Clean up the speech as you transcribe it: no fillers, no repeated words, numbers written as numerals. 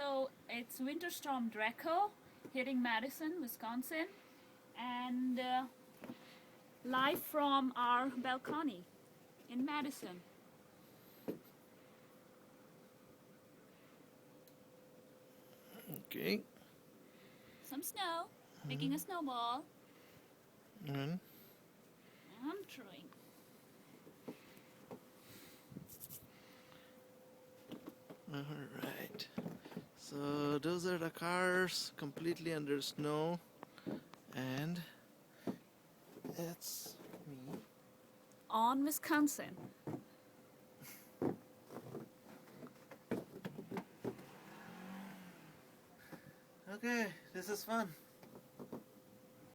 So it's Winter Storm Draco hitting Madison, Wisconsin, and live from our balcony in Madison. Okay. Some snow, making a snowball. And I'm throwing. alright. So those are the cars completely under snow, and it's me. On Wisconsin. Okay, this is fun.